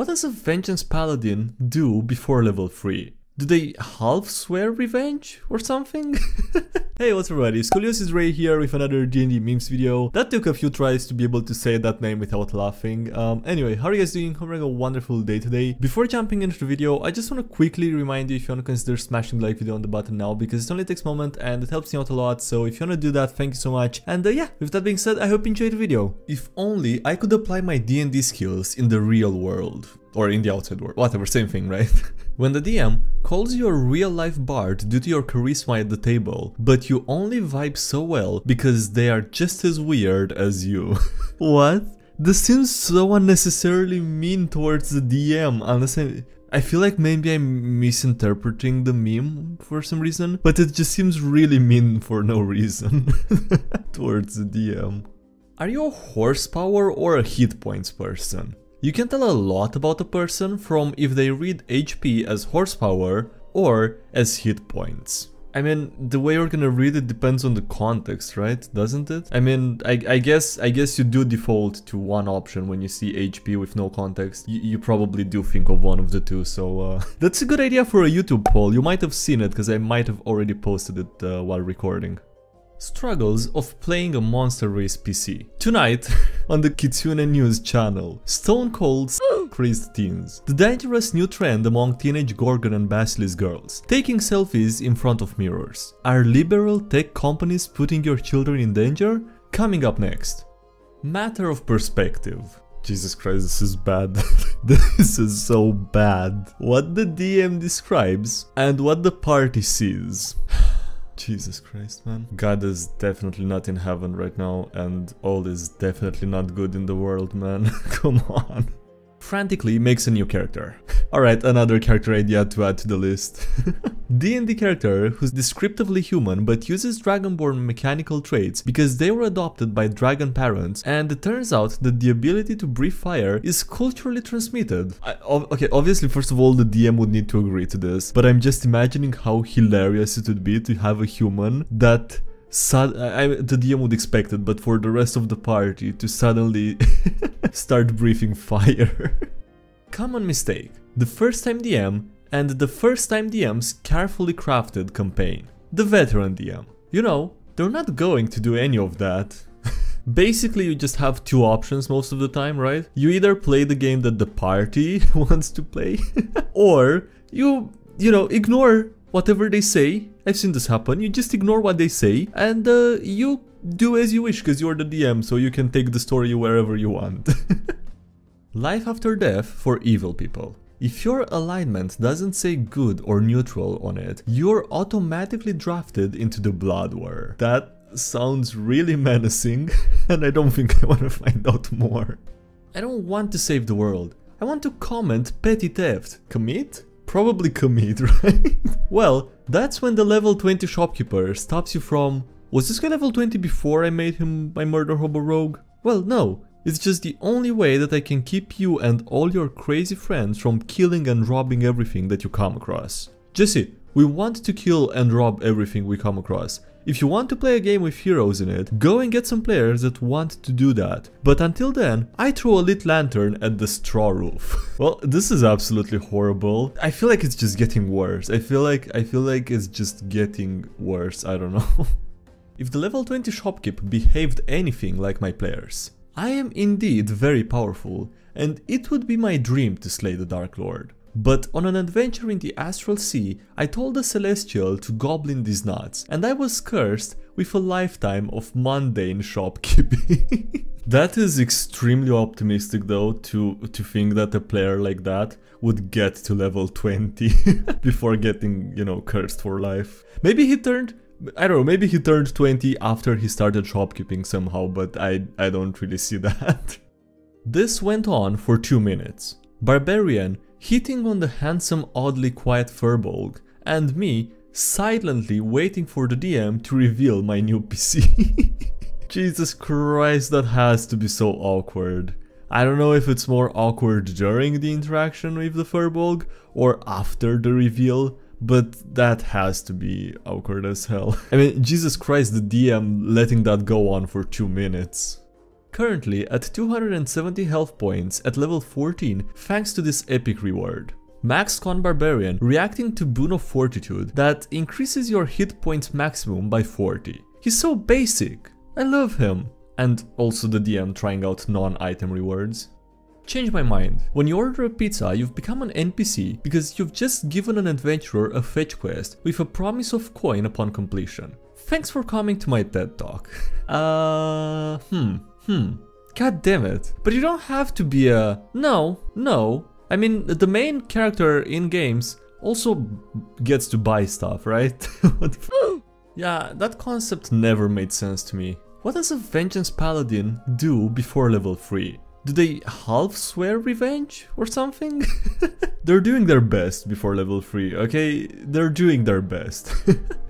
What does a Vengeance Paladin do before level 3? Do they half swear revenge or something? Hey, what's up everybody, SkyDieRay here with another DnDMemes video. That took a few tries to be able to say that name without laughing. Anyway, how are you guys doing? Hope you're having a wonderful day today. Before jumping into the video, I just want to quickly remind you if you want to consider smashing the like video on the button now, because it only takes a moment and it helps me out a lot. So if you want to do that, thank you so much. And yeah, with that being said, I hope you enjoyed the video. If only I could apply my D&D skills in the real world. Or in the outside world, whatever, same thing, right? When the DM calls you a real-life bard due to your charisma at the table, but you only vibe so well because they are just as weird as you. What? This seems so unnecessarily mean towards the DM, unless I feel like maybe I'm misinterpreting the meme for some reason, but it just seems really mean for no reason towards the DM. Are you a horsepower or a hit points person? You can tell a lot about a person from if they read HP as horsepower or as hit points. I mean, the way you're gonna read it depends on the context, right? Doesn't it? I mean, I guess you do default to one option when you see HP with no context. You probably do think of one of the two, so that's a good idea for a YouTube poll. You might have seen it because I might have already posted it while recording. Struggles of playing a Monster Race PC. Tonight, on the Kitsune News channel, Stone Cold crazed teens. The dangerous new trend among teenage Gorgon and Basilisk girls. Taking selfies in front of mirrors. Are liberal tech companies putting your children in danger? Coming up next. Matter of perspective. Jesus Christ, this is bad. This is so bad. What the DM describes and what the party sees. Jesus Christ, man. God is definitely not in heaven right now, and all is definitely not good in the world, man. Come on. Frantically makes a new character. Alright, another character idea to add to the list. D&D character who's descriptively human but uses dragonborn mechanical traits because they were adopted by dragon parents, and it turns out that the ability to breathe fire is culturally transmitted. Okay, obviously first of all the DM would need to agree to this, but I'm just imagining how hilarious it would be to have a human that the DM would expect it, but for the rest of the party to suddenly start breathing fire. Common mistake. The first time DM and the first time DM's carefully crafted campaign. The veteran DM. You know, they're not going to do any of that. Basically, you just have two options most of the time, right? You either play the game that the party wants to play, or you know, ignore whatever they say. I've seen this happen. You just ignore what they say and you do as you wish because you're the DM, so you can take the story wherever you want. Life after death for evil people. If your alignment doesn't say good or neutral on it, you're automatically drafted into the Blood War. That sounds really menacing and I don't think I want to find out more. I don't want to save the world. I want to comment petty theft. Commit? Probably commit, right? Well, that's when the level 20 shopkeeper stops you from... Was this guy level 20 before I made him my murder hobo rogue? Well, no. It's just the only way that I can keep you and all your crazy friends from killing and robbing everything that you come across. Jesse, we want to kill and rob everything we come across. If you want to play a game with heroes in it, go and get some players that want to do that. But until then, I throw a lit lantern at the straw roof. Well, this is absolutely horrible. I feel like it's just getting worse. I feel like it's just getting worse. I don't know. If the level 20 shopkeep behaved anything like my players, I am indeed very powerful, and it would be my dream to slay the Dark Lord. But on an adventure in the Astral Sea, I told the Celestial to goblin these nuts, and I was cursed with a lifetime of mundane shopkeeping. That is extremely optimistic though, to think that a player like that would get to level 20 before getting, you know, cursed for life. Maybe he turned... I don't know, maybe he turned 20 after he started shopkeeping somehow, but I don't really see that. This went on for 2 minutes. Barbarian hitting on the handsome, oddly quiet Furbolg, and me silently waiting for the DM to reveal my new PC. Jesus Christ, that has to be so awkward. I don't know if it's more awkward during the interaction with the Furbolg or after the reveal, but that has to be awkward as hell. I mean, Jesus Christ, the DM letting that go on for 2 minutes. Currently at 270 health points at level 14 thanks to this epic reward. Max Con Barbarian reacting to Boon of Fortitude that increases your hit points maximum by 40. He's so basic. I love him. And also the DM trying out non-item rewards. Change my mind. When you order a pizza, you've become an NPC because you've just given an adventurer a fetch quest with a promise of coin upon completion. Thanks for coming to my TED Talk. God damn it. But you don't have to be a... No. I mean, the main character in games also gets to buy stuff, right? What the f. Yeah, that concept never made sense to me. What does a Vengeance Paladin do before level 3? Do they half swear revenge or something? They're doing their best before level 3, okay? They're doing their best.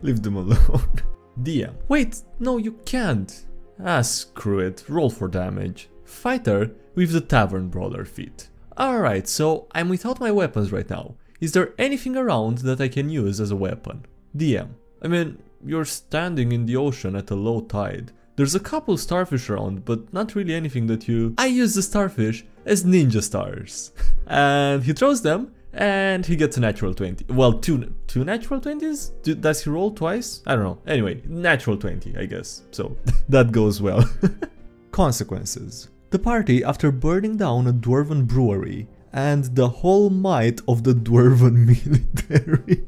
Leave them alone. DM. Wait, no you can't. Ah, screw it. Roll for damage. Fighter with the Tavern Brawler feat. Alright, so I'm without my weapons right now. Is there anything around that I can use as a weapon? DM. I mean, you're standing in the ocean at a low tide. There's a couple starfish around, but not really anything that you... I use the starfish as ninja stars. And he throws them, and he gets a natural 20. Well, two natural 20s? Does he roll twice? I don't know. Anyway, natural 20, I guess. So, that goes well. Consequences. The party, after burning down a dwarven brewery, and the whole might of the dwarven military.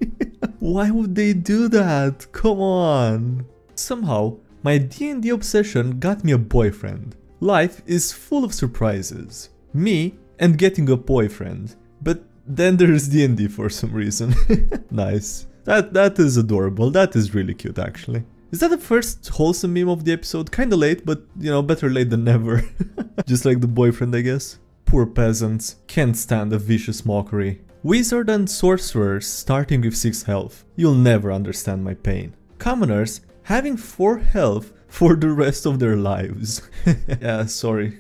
Why would they do that? Come on. Somehow, my D&D obsession got me a boyfriend. Life is full of surprises. Me and getting a boyfriend. But then there's D&D for some reason. Nice. That is adorable. That is really cute actually. Is that the first wholesome meme of the episode? Kinda late, but you know, better late than never. Just like the boyfriend, I guess. Poor peasants. Can't stand a vicious mockery. Wizard and sorcerers starting with 6 health. You'll never understand my pain. Commoners having 4 health for the rest of their lives. Yeah, sorry.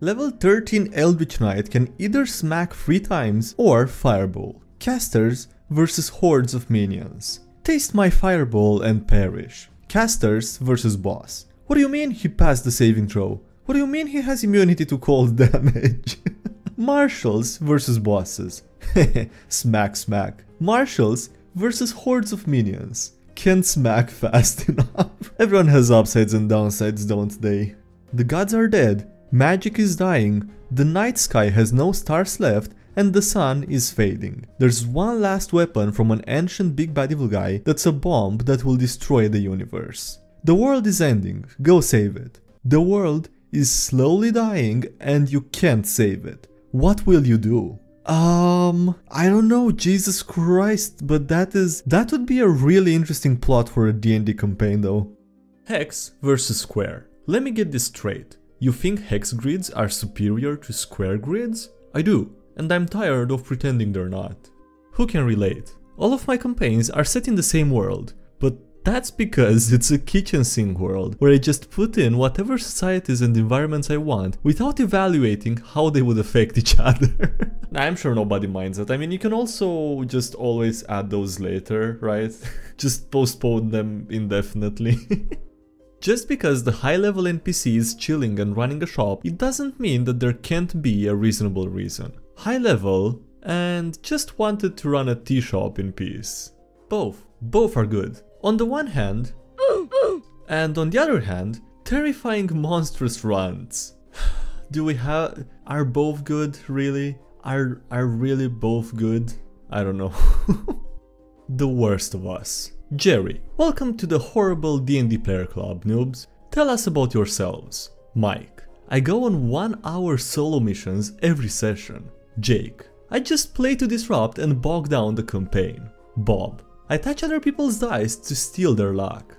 Level 13 Eldritch Knight can either smack 3 times or fireball. Casters versus hordes of minions. Taste my fireball and perish. Casters versus boss. What do you mean he passed the saving throw? What do you mean he has immunity to cold damage? Marshals versus bosses. Smack. Marshals versus hordes of minions. Can't smack fast enough. Everyone has upsides and downsides, don't they? The gods are dead, magic is dying, the night sky has no stars left, and the sun is fading. There's one last weapon from an ancient big bad evil guy that's a bomb that will destroy the universe. The world is ending, go save it. The world is slowly dying and you can't save it. What will you do? I don't know, Jesus Christ, but that would be a really interesting plot for a D&D campaign though. Hex versus square. Let me get this straight. You think hex grids are superior to square grids? I do, and I'm tired of pretending they're not. Who can relate? All of my campaigns are set in the same world, but that's because it's a kitchen sink world where I just put in whatever societies and environments I want without evaluating how they would affect each other. I'm sure nobody minds that. I mean, you can also just always add those later, right? Just postpone them indefinitely. Just because the high-level NPC is chilling and running a shop, it doesn't mean that there can't be a reasonable reason. High level and just wanted to run a tea shop in peace. Both are good. On the one hand, and on the other hand, terrifying monstrous runs. Are both good, really? Are really both good? I don't know. The worst of us. Jerry, welcome to the horrible D&D player club, noobs. Tell us about yourselves. Mike, I go on 1-hour solo missions every session. Jake, I just play to disrupt and bog down the campaign. Bob, I touch other people's dice to steal their luck.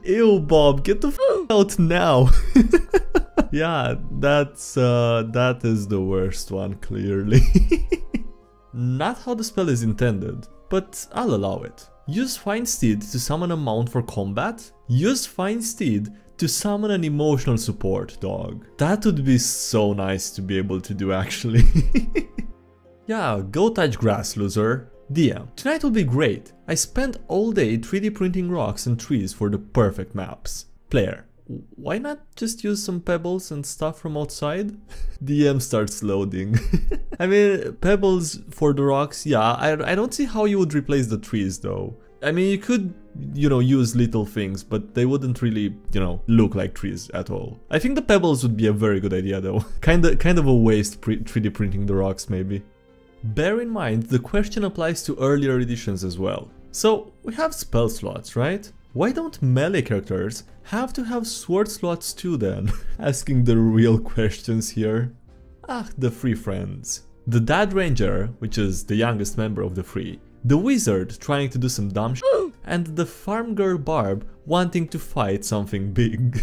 Ew, Bob, get the f out now. Yeah, that is the worst one, clearly. Not how the spell is intended, but I'll allow it. Use Find Steed to summon a mount for combat. Use Find Steed to summon an emotional support dog. That would be so nice to be able to do, actually. Yeah, go touch grass, loser. DM, tonight will be great. I spent all day 3D printing rocks and trees for the perfect maps. Player, why not just use some pebbles and stuff from outside? DM starts loading. I mean, pebbles for the rocks, yeah, I don't see how you would replace the trees though. I mean, you could, you know, use little things, but they wouldn't really, you know, look like trees at all. I think the pebbles would be a very good idea though. kind of a waste 3D printing the rocks maybe. Bear in mind, the question applies to earlier editions as well. So, we have spell slots, right? Why don't melee characters have to have sword slots too then? Asking the real questions here. Ah, the Free friends. The Dad Ranger, which is the youngest member of the Free, the Wizard trying to do some dumb shit, and the Farm Girl Barb wanting to fight something big.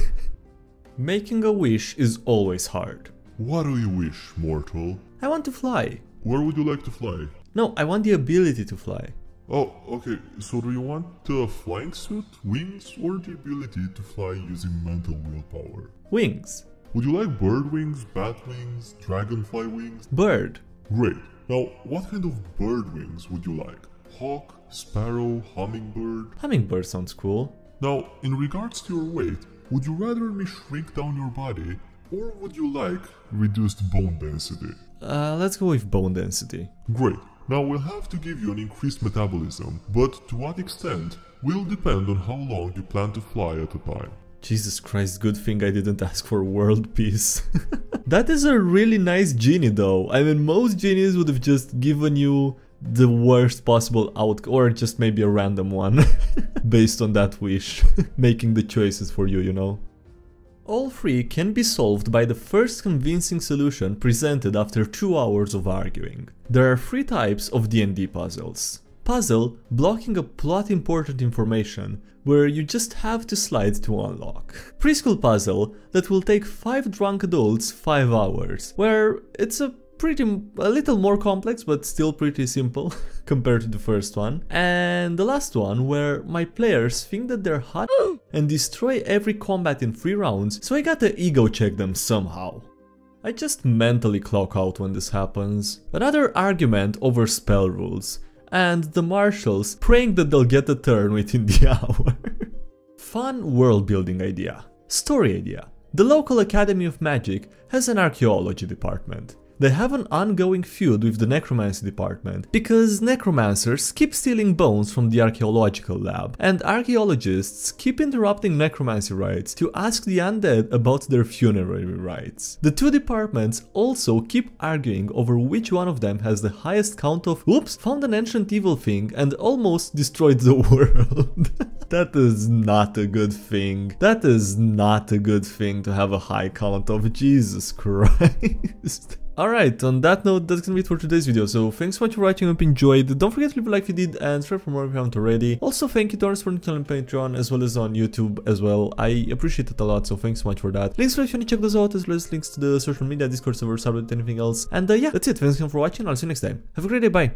Making a wish is always hard. What do you wish, mortal? I want to fly. Where would you like to fly? No, I want the ability to fly. Oh, okay, so do you want a flying suit, wings, or the ability to fly using mental willpower? Wings. Would you like bird wings, bat wings, dragonfly wings? Bird. Great. Now, what kind of bird wings would you like? Hawk, sparrow, hummingbird? Hummingbird sounds cool. Now, in regards to your weight, would you rather me shrink down your body, or would you like reduced bone density? Let's go with bone density. Great. Now we'll have to give you an increased metabolism, but to what extent will depend on how long you plan to fly at a time. Jesus Christ, good thing I didn't ask for world peace. That is a really nice genie though. I mean, most genies would have just given you the worst possible outcome, or just maybe a random one, based on that wish, making the choices for you, you know. All three can be solved by the first convincing solution presented after 2 hours of arguing. There are 3 types of D&D puzzles. Puzzle blocking a plot important information, where you just have to slide to unlock. Preschool puzzle that will take 5 drunk adults 5 hours, where it's a little more complex but still pretty simple compared to the first one. And the last one where my players think that they're hot and destroy every combat in 3 rounds, so I gotta ego check them somehow. I just mentally clock out when this happens. Another argument over spell rules, and the marshals praying that they'll get a turn within the hour. Fun world building idea. Story idea. The local Academy of Magic has an archaeology department. They have an ongoing feud with the necromancy department because necromancers keep stealing bones from the archaeological lab, and archaeologists keep interrupting necromancy rites to ask the undead about their funerary rites. The 2 departments also keep arguing over which one of them has the highest count of "oops, found an ancient evil thing and almost destroyed the world." That is not a good thing. That is not a good thing to have a high count of. Jesus Christ. Alright, on that note, that's gonna be it for today's video, so thanks so much for watching, I hope you enjoyed. Don't forget to leave a like if you did, and subscribe for more if you haven't already. Also, thank you to our supporting on Patreon, as well as on YouTube as well. I appreciate it a lot, so thanks so much for that. Links if you want to check those out, as well as links to the social media, Discord server, Subreddit, anything else. And yeah, that's it. Thanks again for watching, I'll see you next time. Have a great day, bye!